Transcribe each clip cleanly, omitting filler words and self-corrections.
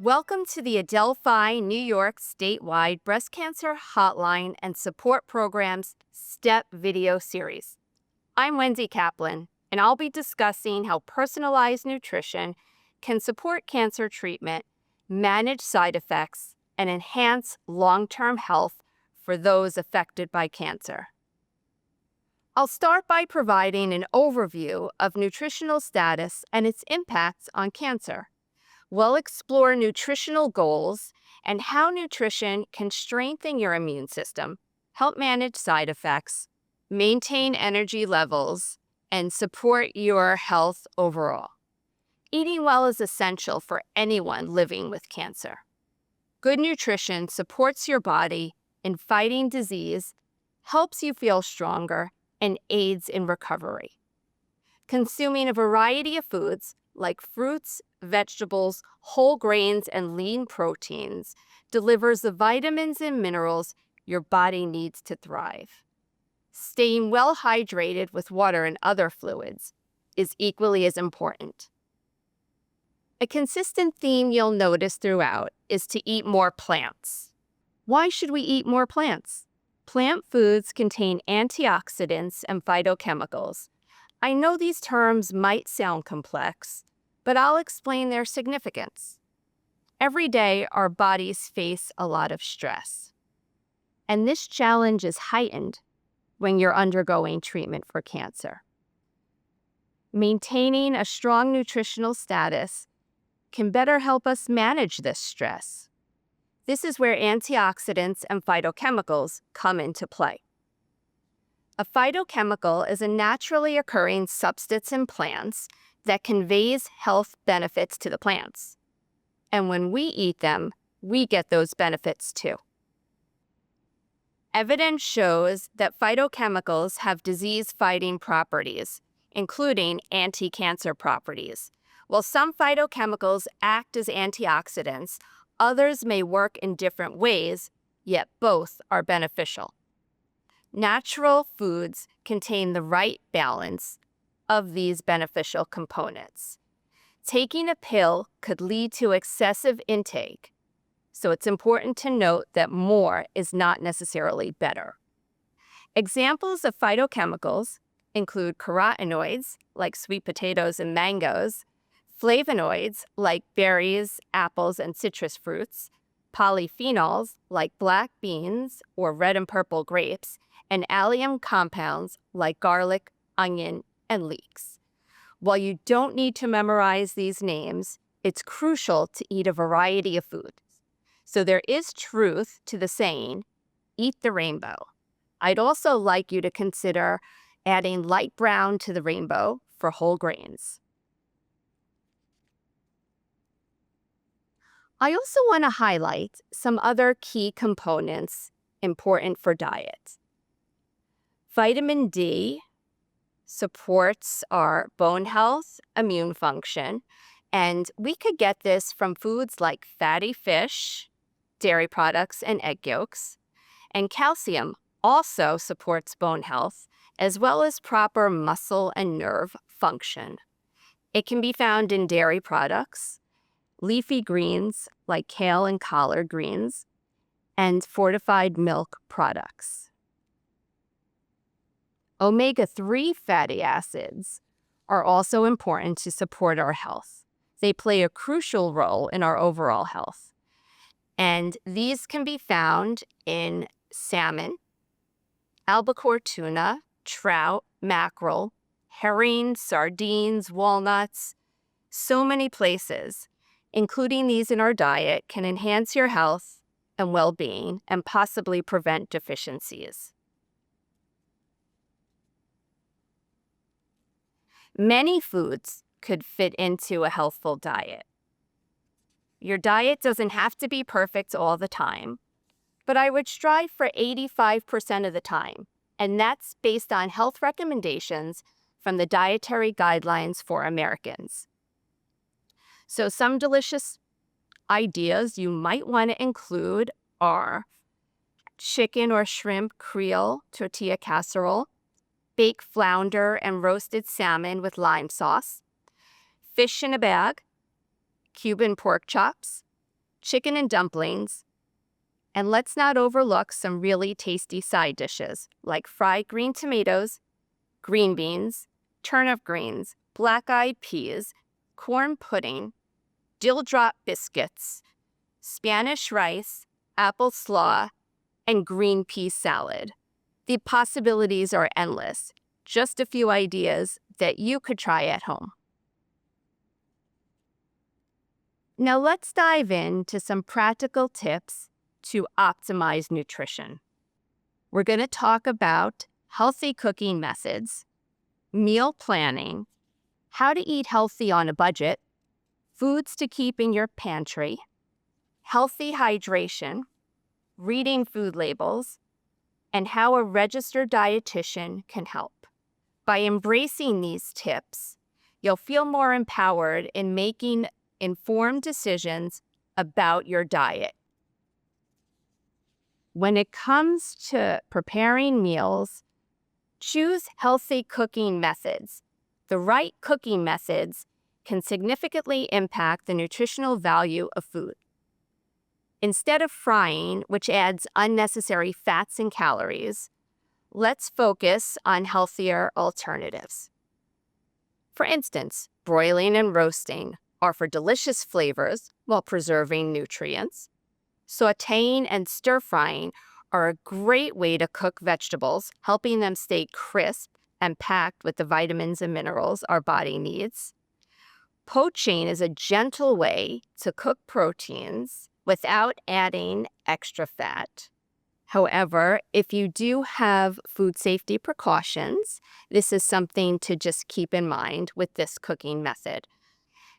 Welcome to the Adelphi New York statewide breast cancer hotline and support programs STEP video series. I'm Wendy Kaplan, and I'll be discussing how personalized nutrition can support cancer treatment, manage side effects, and enhance long-term health for those affected by cancer. I'll start by providing an overview of nutritional status and its impacts on cancer. We'll explore nutritional goals and how nutrition can strengthen your immune system, help manage side effects, maintain energy levels, and support your health overall. Eating well is essential for anyone living with cancer. Good nutrition supports your body in fighting disease, helps you feel stronger, and aids in recovery. Consuming a variety of foods like fruits, vegetables, whole grains, and lean proteins delivers the vitamins and minerals your body needs to thrive. Staying well hydrated with water and other fluids is equally as important. A consistent theme you'll notice throughout is to eat more plants. Why should we eat more plants? Plant foods contain antioxidants and phytochemicals. I know these terms might sound complex, but I'll explain their significance. Every day, our bodies face a lot of stress. And this challenge is heightened when you're undergoing treatment for cancer. Maintaining a strong nutritional status can better help us manage this stress. This is where antioxidants and phytochemicals come into play. A phytochemical is a naturally occurring substance in plants that conveys health benefits to the plants. And when we eat them, we get those benefits too. Evidence shows that phytochemicals have disease-fighting properties, including anti-cancer properties. While some phytochemicals act as antioxidants, others may work in different ways, yet both are beneficial. Natural foods contain the right balance of these beneficial components. Taking a pill could lead to excessive intake, so it's important to note that more is not necessarily better. Examples of phytochemicals include carotenoids, like sweet potatoes and mangoes, flavonoids, like berries, apples, and citrus fruits, polyphenols, like black beans or red and purple grapes, and allium compounds, like garlic, onion, and leeks. While you don't need to memorize these names, it's crucial to eat a variety of foods. So there is truth to the saying, eat the rainbow. I'd also like you to consider adding light brown to the rainbow for whole grains. I also want to highlight some other key components important for diet. Vitamin D supports our bone health, immune function, and we could get this from foods like fatty fish, dairy products, and egg yolks. And calcium also supports bone health, as well as proper muscle and nerve function. It can be found in dairy products, leafy greens like kale and collard greens, and fortified milk products. Omega-3 fatty acids are also important to support our health. They play a crucial role in our overall health. And these can be found in salmon, albacore tuna, trout, mackerel, herring, sardines, walnuts. So many places. Including these in our diet can enhance your health and well-being and possibly prevent deficiencies. Many foods could fit into a healthful diet. Your diet doesn't have to be perfect all the time, but I would strive for 85% of the time, and that's based on health recommendations from the Dietary Guidelines for Americans. So some delicious ideas you might want to include are chicken or shrimp Creole tortilla casserole, baked flounder and roasted salmon with lime sauce, fish in a bag, Cuban pork chops, chicken and dumplings. And let's not overlook some really tasty side dishes like fried green tomatoes, green beans, turnip greens, black-eyed peas, corn pudding, dill drop biscuits, Spanish rice, apple slaw, and green pea salad. The possibilities are endless. Just a few ideas that you could try at home. Now let's dive into some practical tips to optimize nutrition. We're going to talk about healthy cooking methods, meal planning, how to eat healthy on a budget, foods to keep in your pantry, healthy hydration, reading food labels, and how a registered dietitian can help. By embracing these tips, you'll feel more empowered in making informed decisions about your diet. When it comes to preparing meals, choose healthy cooking methods. The right cooking methods can significantly impact the nutritional value of food. Instead of frying, which adds unnecessary fats and calories, let's focus on healthier alternatives. For instance, broiling and roasting offer delicious flavors while preserving nutrients. Sautéing and stir-frying are a great way to cook vegetables, helping them stay crisp and packed with the vitamins and minerals our body needs. Poaching is a gentle way to cook proteins without adding extra fat. However, if you do have food safety precautions, this is something to just keep in mind with this cooking method.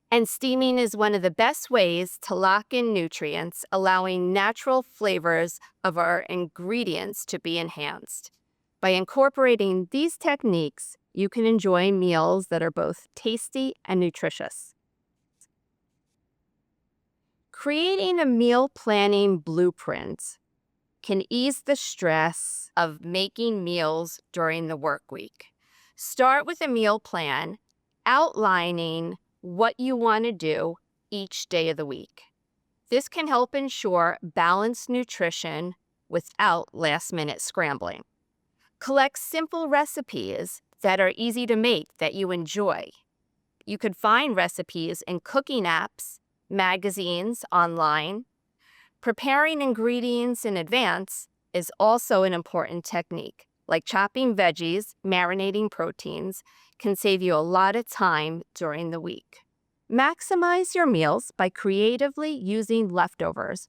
And steaming is one of the best ways to lock in nutrients, allowing natural flavors of our ingredients to be enhanced. By incorporating these techniques, you can enjoy meals that are both tasty and nutritious. Creating a meal planning blueprint can ease the stress of making meals during the work week. Start with a meal plan outlining what you want to do each day of the week. This can help ensure balanced nutrition without last-minute scrambling. Collect simple recipes that are easy to make that you enjoy. You could find recipes in cooking apps, magazines, online. Preparing ingredients in advance is also an important technique. Like chopping veggies, marinating proteins can save you a lot of time during the week. Maximize your meals by creatively using leftovers.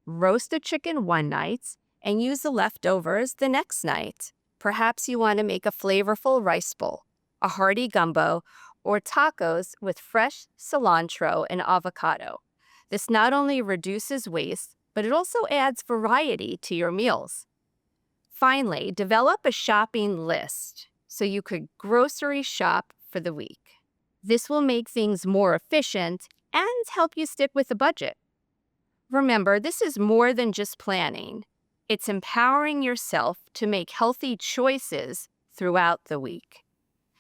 Roast a chicken one night and use the leftovers the next night. Perhaps you want to make a flavorful rice bowl, a hearty gumbo, or tacos with fresh cilantro and avocado. This not only reduces waste, but it also adds variety to your meals. Finally, develop a shopping list so you could grocery shop for the week. This will make things more efficient and help you stick with a budget. Remember, this is more than just planning. It's empowering yourself to make healthy choices throughout the week.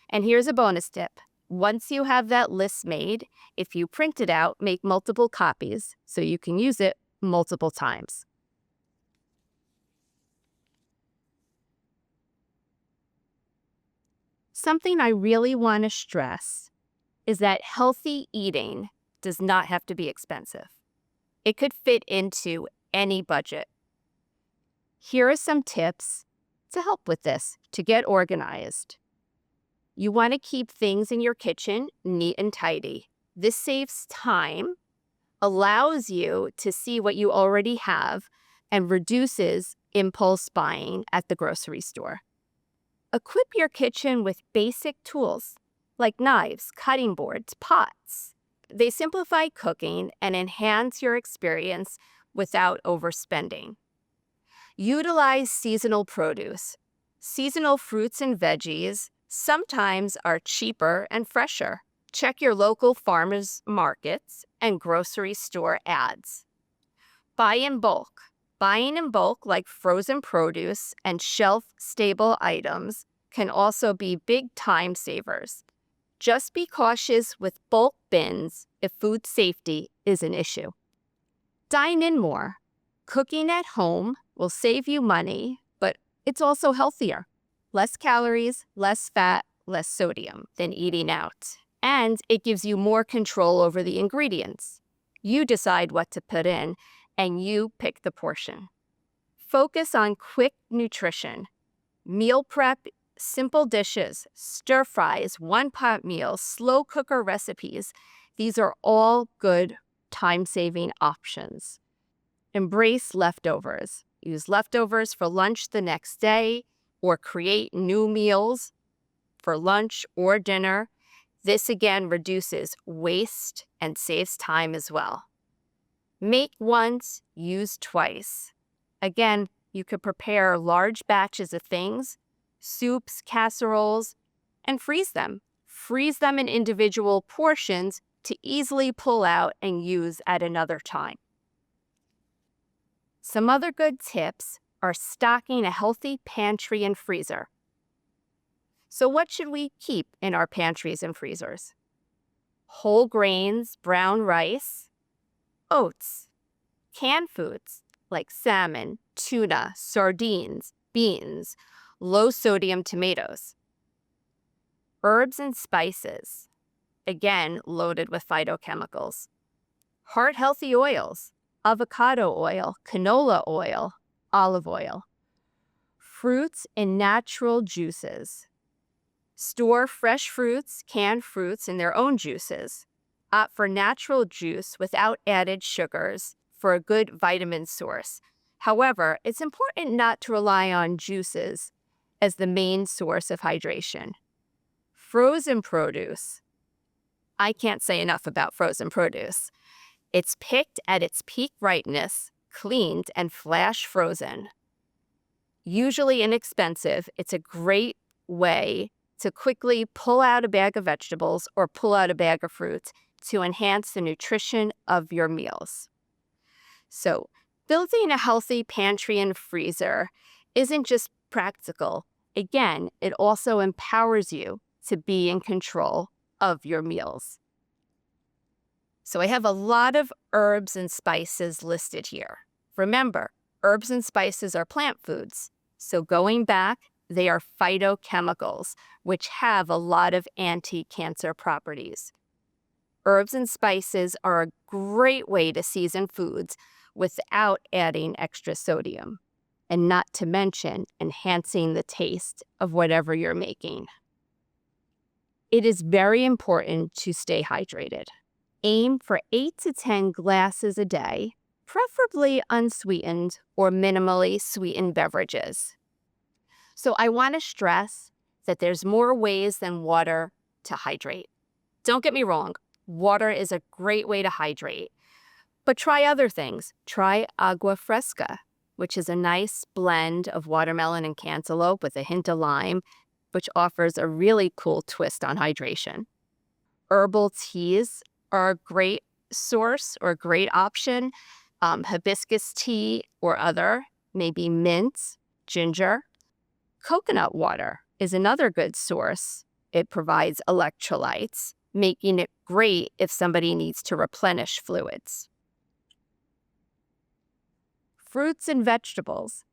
And here's a bonus tip. Once you have that list made, if you print it out, make multiple copies so you can use it multiple times. Something I really want to stress is that healthy eating does not have to be expensive. It could fit into any budget. Here are some tips to help with this, to get organized. You want to keep things in your kitchen neat and tidy. This saves time, allows you to see what you already have, and reduces impulse buying at the grocery store. Equip your kitchen with basic tools like knives, cutting boards, pots. They simplify cooking and enhance your experience without overspending. Utilize seasonal produce. Seasonal fruits and veggies sometimes are cheaper and fresher. Check your local farmers markets and grocery store ads. Buy in bulk. Buying in bulk, like frozen produce and shelf-stable items, can also be big time savers. Just be cautious with bulk bins if food safety is an issue. Dine in more. Cooking at home will save you money, but it's also healthier. Less calories, less fat, less sodium than eating out. And it gives you more control over the ingredients. You decide what to put in, and you pick the portion. Focus on quick nutrition. Meal prep, simple dishes, stir fries, one-pot meals, slow cooker recipes. These are all good time-saving options. Embrace leftovers. Use leftovers for lunch the next day, or create new meals for lunch or dinner. This again reduces waste and saves time as well. Make once, use twice. Again, you could prepare large batches of things, soups, casseroles, and freeze them. Freeze them in individual portions to easily pull out and use at another time. Some other good tips are stocking a healthy pantry and freezer. So what should we keep in our pantries and freezers? Whole grains, brown rice, oats, canned foods like salmon, tuna, sardines, beans, low-sodium tomatoes. Herbs and spices, again loaded with phytochemicals. Heart-healthy oils, avocado oil, canola oil, olive oil. Fruits and natural juices. Store fresh fruits, canned fruits, and their own juices. Opt for natural juice without added sugars for a good vitamin source. However, it's important not to rely on juices as the main source of hydration. Frozen produce. I can't say enough about frozen produce. It's picked at its peak ripeness, cleaned, and flash frozen. Usually inexpensive, it's a great way to quickly pull out a bag of vegetables or pull out a bag of fruits to enhance the nutrition of your meals. So, building a healthy pantry and freezer isn't just practical. Again, it also empowers you to be in control of your meals. So I have a lot of herbs and spices listed here. Remember, herbs and spices are plant foods. So going back, they are phytochemicals, which have a lot of anti-cancer properties. Herbs and spices are a great way to season foods without adding extra sodium, and not to mention enhancing the taste of whatever you're making. It is very important to stay hydrated. Aim for 8 to 10 glasses a day, preferably unsweetened or minimally sweetened beverages. So I want to stress that there's more ways than water to hydrate. Don't get me wrong, water is a great way to hydrate. But try other things. Try agua fresca, which is a nice blend of watermelon and cantaloupe with a hint of lime, which offers a really cool twist on hydration. Herbal teas are a great source or a great option. Hibiscus tea or other, maybe mint, ginger. Coconut water is another good source. It provides electrolytes, making it great if somebody needs to replenish fluids. Fruits and vegetables.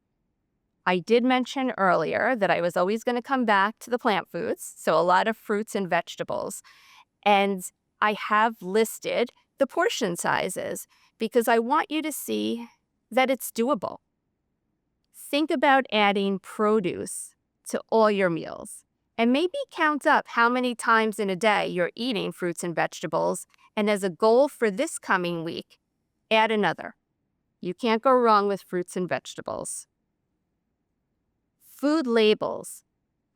I did mention earlier that I was always going to come back to the plant foods, so a lot of fruits and vegetables. And I have listed the portion sizes because I want you to see that it's doable. Think about adding produce to all your meals and maybe count up how many times in a day you're eating fruits and vegetables. And as a goal for this coming week, add another. You can't go wrong with fruits and vegetables. Food labels.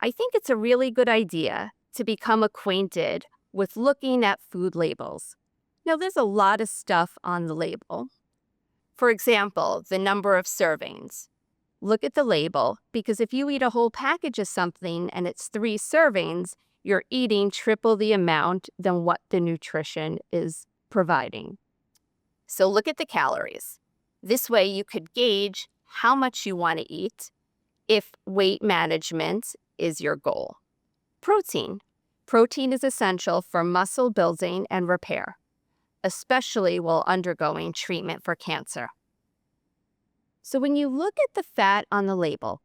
I think it's a really good idea to become acquainted with looking at food labels. Now, there's a lot of stuff on the label. For example, the number of servings. Look at the label, because if you eat a whole package of something and it's 3 servings, you're eating triple the amount than what the nutrition is providing. So look at the calories. This way you could gauge how much you want to eat if weight management is your goal. Protein. Protein is essential for muscle building and repair. especially while undergoing treatment for cancer. So when you look at the fat on the label,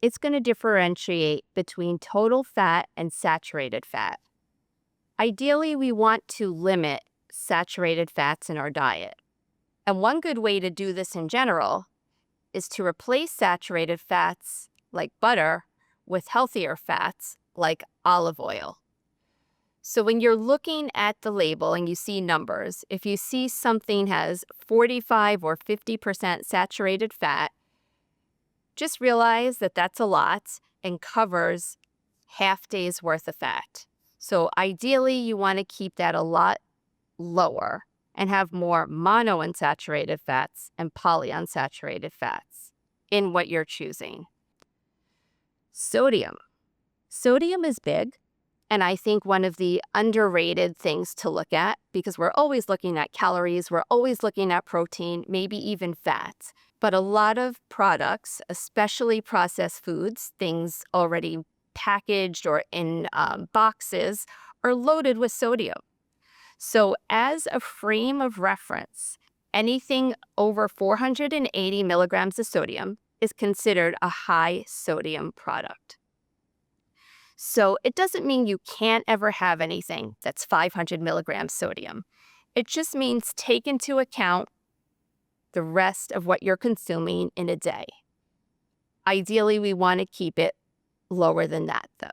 it's going to differentiate between total fat and saturated fat. Ideally, we want to limit saturated fats in our diet. And one good way to do this in general is to replace saturated fats like butter with healthier fats like olive oil. So when you're looking at the label and you see numbers, if you see something has 45 or 50% saturated fat, just realize that that's a lot and covers half day's worth of fat. So ideally, you want to keep that a lot lower and have more monounsaturated fats and polyunsaturated fats in what you're choosing. Sodium. Sodium is big, and I think one of the underrated things to look at, because we're always looking at calories, we're always looking at protein, maybe even fats. But a lot of products, especially processed foods, things already packaged or in boxes, are loaded with sodium. So as a frame of reference, anything over 480 milligrams of sodium is considered a high sodium product. So it doesn't mean you can't ever have anything that's 500 milligrams sodium. It just means take into account the rest of what you're consuming in a day. Ideally, we want to keep it lower than that, though.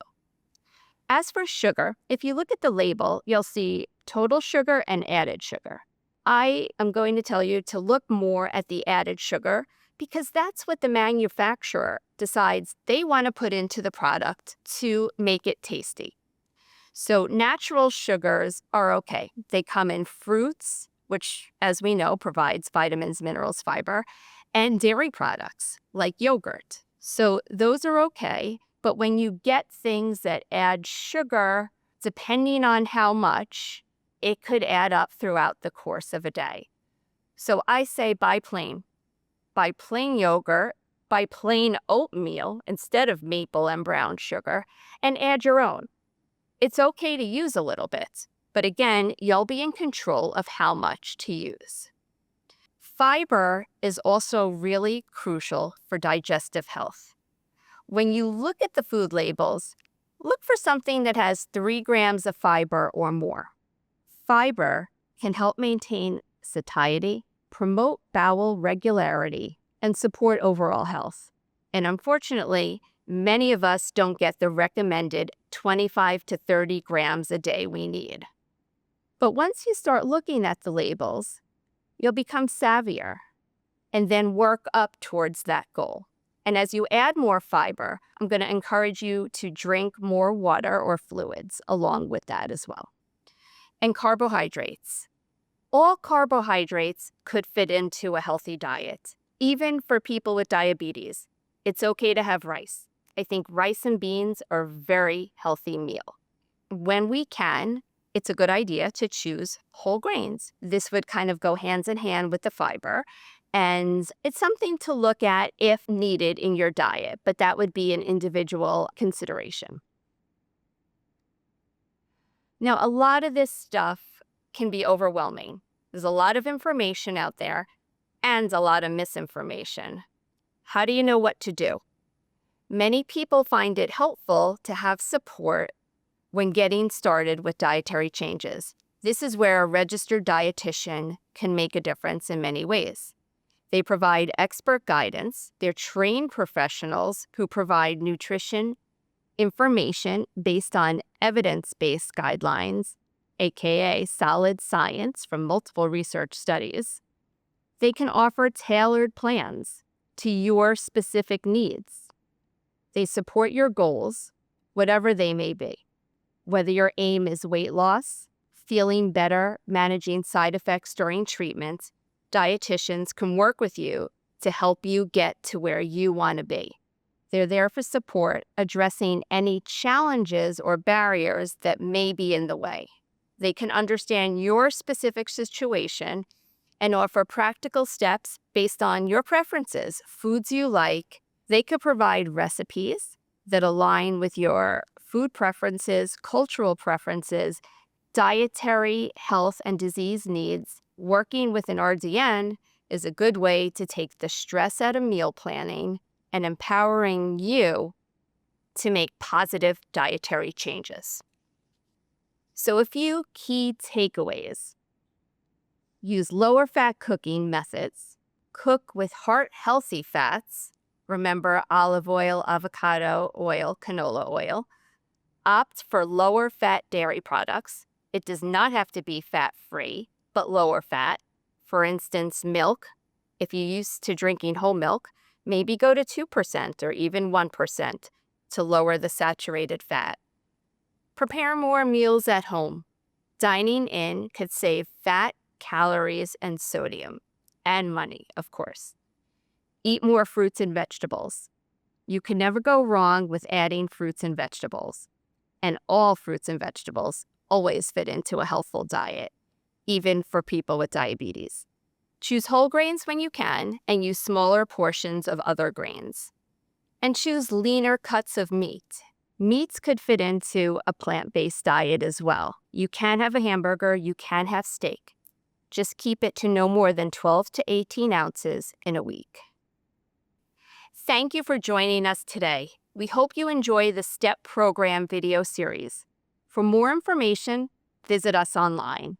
As for sugar, if you look at the label, you'll see total sugar and added sugar. I am going to tell you to look more at the added sugar because that's what the manufacturer decides they want to put into the product to make it tasty. So natural sugars are okay. They come in fruits, which, as we know, provides vitamins, minerals, fiber, and dairy products like yogurt. So those are okay. But when you get things that add sugar, depending on how much, it could add up throughout the course of a day. So I say buy plain. Buy plain yogurt, buy plain oatmeal instead of maple and brown sugar, and add your own. It's okay to use a little bit, but again, you'll be in control of how much to use. Fiber is also really crucial for digestive health. When you look at the food labels, look for something that has 3 grams of fiber or more. Fiber can help maintain satiety, promote bowel regularity, and support overall health. And unfortunately, many of us don't get the recommended 25 to 30 grams a day we need. But once you start looking at the labels, you'll become savvier and then work up towards that goal. And as you add more fiber, I'm going to encourage you to drink more water or fluids along with that as well. And carbohydrates. All carbohydrates could fit into a healthy diet. Even for people with diabetes, it's okay to have rice. I think rice and beans are a very healthy meal. When we can, it's a good idea to choose whole grains. This would kind of go hands in hand with the fiber. And it's something to look at if needed in your diet, but that would be an individual consideration. Now, a lot of this stuff can be overwhelming. There's a lot of information out there and a lot of misinformation. How do you know what to do? Many people find it helpful to have support when getting started with dietary changes. This is where a registered dietitian can make a difference in many ways. They provide expert guidance. They're trained professionals who provide nutrition information based on evidence-based guidelines, aka solid science from multiple research studies. They can offer tailored plans to your specific needs. They support your goals, whatever they may be. Whether your aim is weight loss, feeling better, managing side effects during treatment, dietitians can work with you to help you get to where you want to be. They're there for support, addressing any challenges or barriers that may be in the way. They can understand your specific situation and offer practical steps based on your preferences, foods you like. They could provide recipes that align with your food preferences, cultural preferences, dietary health and disease needs, working with an RDN is a good way to take the stress out of meal planning and empowering you to make positive dietary changes. So a few key takeaways. Use lower fat cooking methods. Cook with heart-healthy fats. Remember olive oil, avocado oil, canola oil. Opt for lower fat dairy products. It does not have to be fat-free, but lower fat. For instance, milk. If you're used to drinking whole milk, maybe go to 2% or even 1% to lower the saturated fat. Prepare more meals at home. Dining in could save fat, calories, and sodium, and money, of course. Eat more fruits and vegetables. You can never go wrong with adding fruits and vegetables. And all fruits and vegetables always fit into a healthful diet, even for people with diabetes. Choose whole grains when you can, and use smaller portions of other grains. And choose leaner cuts of meat. Meats could fit into a plant-based diet as well. You can have a hamburger, you can have steak. Just keep it to no more than 12 to 18 ounces in a week. Thank you for joining us today. We hope you enjoy the STEP program video series. For more information, visit us online.